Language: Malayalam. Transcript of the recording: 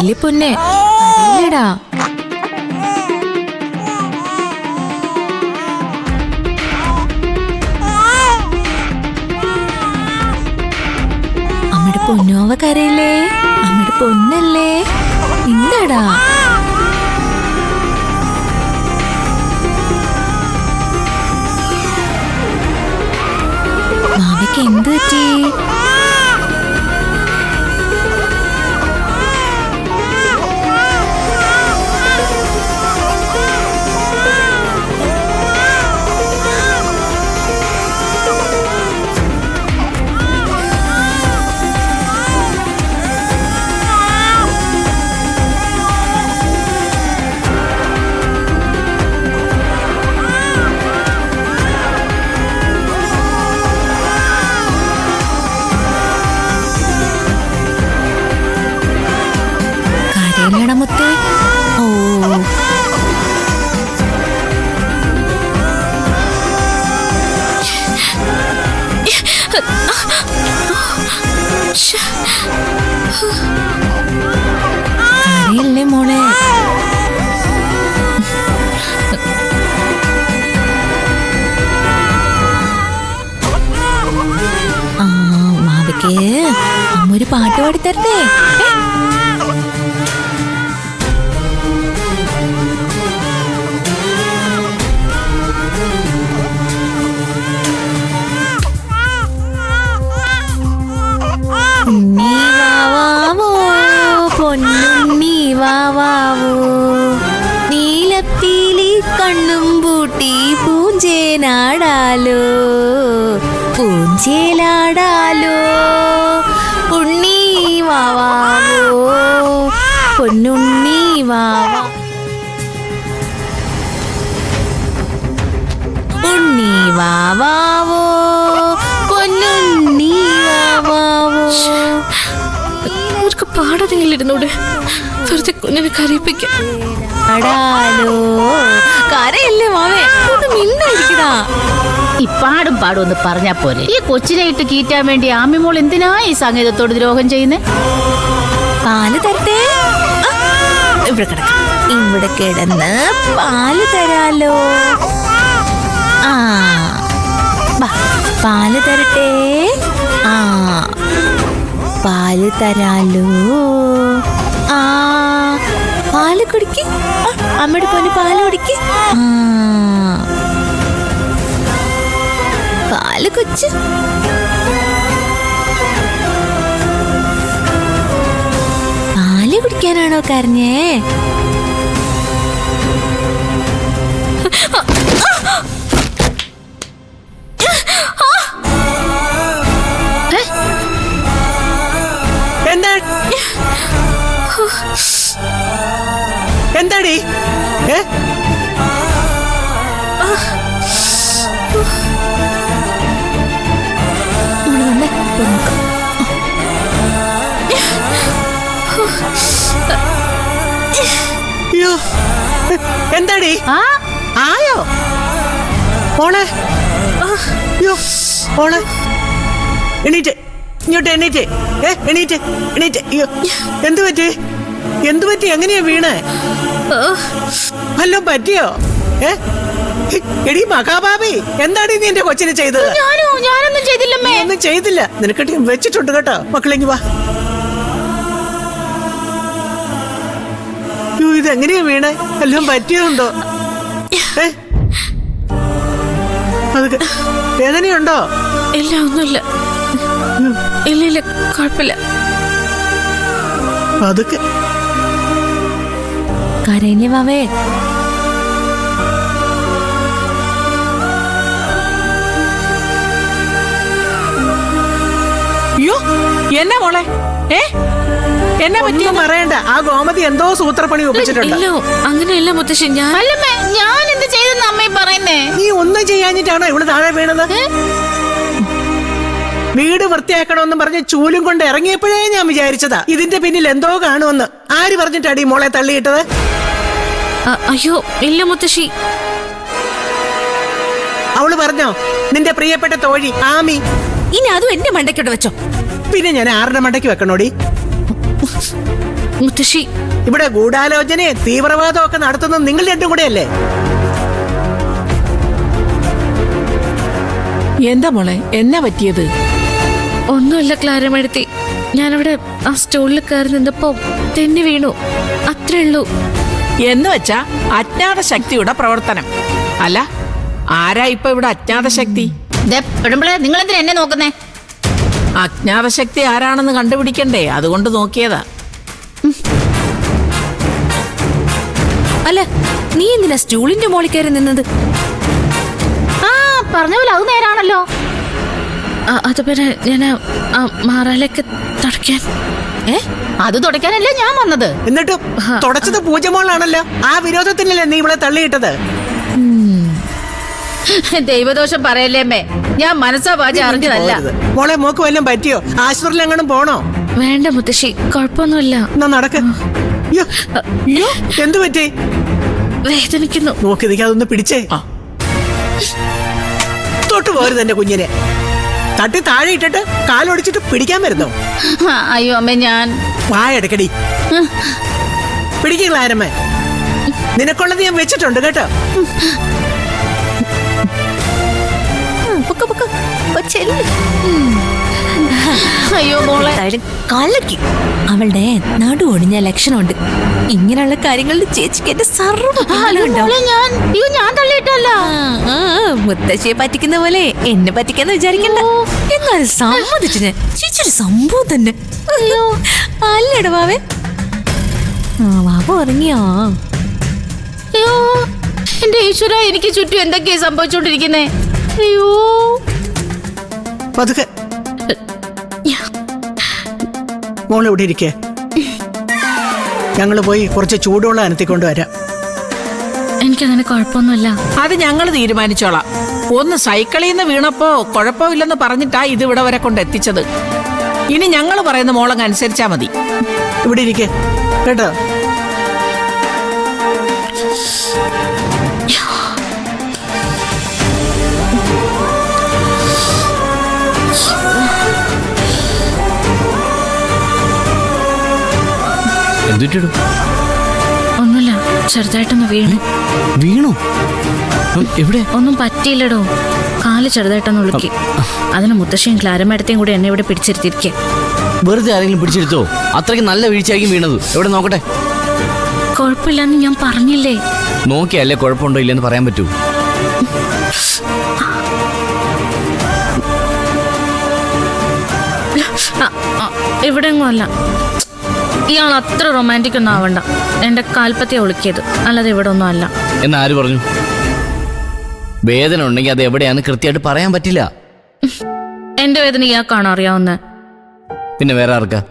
കരയില് പൊന്നെ, കരയില്ലടാ. അമ്മയുടെ പൊന്നോവ കരയില്ലേ? അമ്മയുടെ പൊന്നല്ലേ? എന്താടാ? മാവയ്ക്ക് എന്ത് പറ്റി? മുത്തേ, ഓ കരയല്ലേ മോളെ. മാവയ്ക്ക് അമ്മ ഒരു പാട്ട് പാടിത്തരട്ടെ? പൊന്നുണ്ണി വാവാവോ, നീലപ്പീലി കണ്ണും പൂട്ടി പൂഞ്ചേനാടാലോ, പൂഞ്ചേലാടാലോ. ഉണ്ണി വാവാവോ, പൊന്നുണ്ണി വാവാ, ഉണ്ണി വാവാവോ, പൊന്നുണ്ണി വാവാവോ. പാടതിരുന്നൂടെ, വെറുതെ കുഞ്ഞിനെ കരയിപ്പിക്കാം. കരയല്ലേ മാവേ, ഒന്ന് മിണ്ടായിരിക്കടാ. ഈ പാടും ഒന്ന് പറഞ്ഞാ പോരെ? ഈ കൊച്ചിനെ ഇട്ട് കീറ്റാൻ വേണ്ടി ആമിമോൾ എന്തിനാ ഈ സംഗീതത്തോട് ദ്രോഹം ചെയ്യുന്നേ? പാല് തരട്ടെ? ഇവിടെ കിടക്കാം, ഇവിടെ കിടന്ന് പാല് തരാലോ. ആ പാല് തരട്ടെ? ആ പാല് തരാലോ. ആ പാല് കുടിക്ക്, അമ്മയുടെ പൊന്ന് പാല് കുടിക്ക്. പാല് കൊച്ച്. പാല് കുടിക്കാനാണോ കരഞ്ഞേ? എന്താടി? എന്താടി? ആയോ മോളെ? മോളെ എണീറ്റ്, ഇങ്ങോട്ട് എണീറ്റ്, എണീറ്റ്, എണീറ്റ്. അയ്യോ എന്തു പറ്റി? എന്തു പറ്റി? എങ്ങനെയാ വീണേ? വല്ലോ പറ്റിയോ? എടി മഹാഭാവി, എന്താടി നീ എന്റെ കൊച്ചിനെ ചെയ്തത്? ഞാനൊന്നും ചെയ്തില്ലമ്മേ. ഒന്നും ചെയ്തില്ല, നിനക്കട്ടി വെച്ചിട്ടുണ്ട് കേട്ടോ. മക്കളെങ്കി വാ. ഇതെങ്ങനെയാ വീണേ? എല്ലാം പറ്റിയുണ്ടോ? അതൊക്കെ വേദനയുണ്ടോ? ഇല്ല, ഒന്നുമില്ല. ഇല്ല, കുഴപ്പമില്ല. അതൊക്കെ കരയില്ലേ മാവേ? അയ്യോ എന്നാ മോളെ? എന്നെ പറ്റിയൊന്നും പറയണ്ട. ആ ഗോമതി എന്തോ സൂത്രപ്പണി ഒപ്പിച്ചിട്ടുണ്ട്. ഇല്ല, അങ്ങനെയല്ല മുത്തശ്ശി. ഞാൻ എന്ത് ചെയ്തെന്ന് അമ്മയെ പറയുന്നേ? നീ ഒന്നും ചെയ്യാഞ്ഞിട്ടാണോ ഇവിടെ താഴെ വീണത്? വീട് വൃത്തിയാക്കണമെന്ന് പറഞ്ഞ് ചൂലും കൊണ്ട് ഇറങ്ങിയപ്പോഴേ ഞാൻ വിചാരിച്ചതാ ഇതിന്റെ പിന്നിൽ എന്തോ കാണുമെന്ന്. ആര് പറഞ്ഞിട്ടാടി മോളെ തള്ളിയിട്ടത്? അയ്യോ ഇല്ല മുത്തശ്ശി. അവള് പറഞ്ഞോ? നിന്റെ പ്രിയപ്പെട്ട തോഴി ആമി. ഇനി അതും എന്റെ മണ്ടയ്ക്കോട്ട് വെച്ചോ. പിന്നെ ഞാൻ ആരുടെ മണ്ടയ്ക്ക് വെക്കണോടി? മുത്തശ്ശി ഇവിടെ ഗൂഢാലോചനയും തീവ്രവാദവും ഒക്കെ നടത്തുന്നത് നിങ്ങൾ രണ്ടും കൂടെയല്ലേ? എന്താ മോളെ, എന്നാ പറ്റിയത്? ഒന്നുമില്ല ക്ലാരമെടുത്തി. ഞാനവിടെ ആ സ്റ്റോളിൽ കയറി നിന്നപ്പോ തെന്നി വീണു, അത്രേ ഉള്ളൂ. എന്ന് വെച്ചാ അജ്ഞാത ശക്തിയുടെ പ്രവർത്തനം. അല്ല, ആരാ ഇപ്പൊ ഇവിടെ അജ്ഞാത ശക്തി? നിങ്ങൾ എന്തിനാ എന്നെ നോക്കുന്നേ? അജ്ഞാത ശക്തി ആരാണെന്ന് കണ്ടുപിടിക്കണ്ടേ, അതുകൊണ്ട് നോക്കിയതാ. അല്ല, നീ എന്തിനാ സ്റ്റൂളിന്റെ മോളിൽ കയറി നിന്നത്? ആ പറഞ്ഞ പോലെ അത് നേരാണല്ലോ. അത് പിന്നെ ഞാൻ മാറാലേക്ക് തുടയ്ക്കാൻ. അത് തുടയ്ക്കാനല്ലേ ഞാൻ വന്നത്. എന്നിട്ടും തുടച്ചത് പൂജമോളാണല്ലോ. ആ വിരോധത്തിനല്ലേ നീ ഇവിടെ തള്ളിയിട്ടത്? ദൈവദോഷം പറയല്ലേ അമ്മേ, ഞാൻ മനസ്സാ വാച അറിഞ്ഞതല്ല. മോളെ, മോക്ക് വല്ലതും പറ്റിയോ? ആശുപത്രിയിൽ എങ്ങാനും പോണോ? വേണ്ട മുത്തശ്ശി, കുഴപ്പമൊന്നുമില്ല. എന്നാ നടക്ക. എന്തു പറ്റി? വേദനിക്കുന്നു. നോക്കി നിൽക്കാ, അതൊന്ന് പിടിച്ചേ. തൊട്ട് പോരുത് എന്റെ കുഞ്ഞിനെ. തട്ടി താഴെ ഇട്ടിട്ട് കാലൊടിച്ചിട്ട് പിടിക്കാൻ വരുന്നോ? അയ്യോ അമ്മേ, ഞാൻ വായടക്കടി. പിടിക്കുക ആരമ്മ, നിനക്കുള്ളത് ഞാൻ വെച്ചിട്ടുണ്ട് കേട്ടോ. അയ്യോ മോളെ, കലക്കി. അവളുടെ നടു ഒടിഞ്ഞ ലക്ഷണമുണ്ട്. ഇങ്ങനെയുള്ള കാര്യങ്ങളിൽ ചേച്ചിക്ക് എന്റെ ഞാൻ തള്ളിയിട്ടല്ല. മുത്തശ്ശിയെ പറ്റിക്കുന്ന പോലെ എന്നെ പറ്റിക്കാന്ന് വിചാരിക്കണ്ട. എന്നാലും സമ്മതിച്ചു ഞാൻ. ചേച്ചിയൊരു സംഭവം തന്നെ. അല്ലട വാവേ. വാവ ഉറങ്ങിയോ? അയ്യോ എന്റെ ഈശ്വര, എനിക്ക് ചുറ്റും എന്തൊക്കെയാ സംഭവിച്ചോണ്ടിരിക്കുന്നേ. അയ്യോ പതുക്കെ മോളെ ഇവിടെ ഇരിക്കേ. ഞങ്ങള് പോയി കുറച്ച് ചൂടുവെള്ളം അനത്തിക്കൊണ്ട് വരാം. എനിക്കങ്ങനെ കുഴപ്പമൊന്നുമില്ല. അത് ഞങ്ങൾ തീരുമാനിച്ചോളാം. ഒന്ന് സൈക്കിളിൽ നിന്ന് വീണപ്പോ കുഴപ്പമില്ലെന്ന് പറഞ്ഞിട്ടാ ഇത് ഇവിടെ വരെ കൊണ്ട് എത്തിച്ചത്. ഇനി ഞങ്ങൾ പറയുന്ന മോളങ്ങ് അനുസരിച്ചാ മതി. ഇവിടെ ഇരിക്കേ കേട്ടോ. ഒന്നുമില്ല, ചെറുതായിട്ടൊന്ന് വീണു. എവിടെ? ഒന്നും പറ്റിയില്ലടോ, കാല് ചെറുതായിട്ടൊന്ന് ഉളുക്കി. അതിന് മുത്തശ്ശിയും ക്ലാരമേടത്തെയും കൂടെ എന്നെ ഇവിടെ പിടിച്ചിരുത്തിയിരിക്കേ. വെറുതെ ആരെങ്കിലും പിടിച്ചെടുത്തോ? അത്രയ്ക്ക് നല്ല വീഴ്ചയായിരിക്കും വീണത്. എവിടെ നോക്കട്ടെ. കുഴപ്പമില്ലെന്ന് ഞാൻ പറഞ്ഞില്ലേ. നോക്കിയല്ലേ കുഴപ്പമുണ്ടോ ഇല്ലെന്ന് പറയാൻ പറ്റൂ. ഇവിടെ എങ്ങും അല്ല. ഇയാൾ അത്ര റൊമാൻറ്റിക് ഒന്നും ആവണ്ട. എന്റെ കാൽപ്പത്തിയെ ഒളിക്കിയത്, അല്ലാതെ ഇവിടെ ഒന്നും അല്ല. എന്ന് ആര് പറഞ്ഞു? വേദന ഉണ്ടെങ്കിൽ അത് എവിടെയാന്ന് കൃത്യമായിട്ട് പറയാൻ പറ്റില്ല. എന്റെ വേദന ഇയാൾക്കാണോ അറിയാവുന്നത്? പിന്നെ വേറെ ആർക്കാ?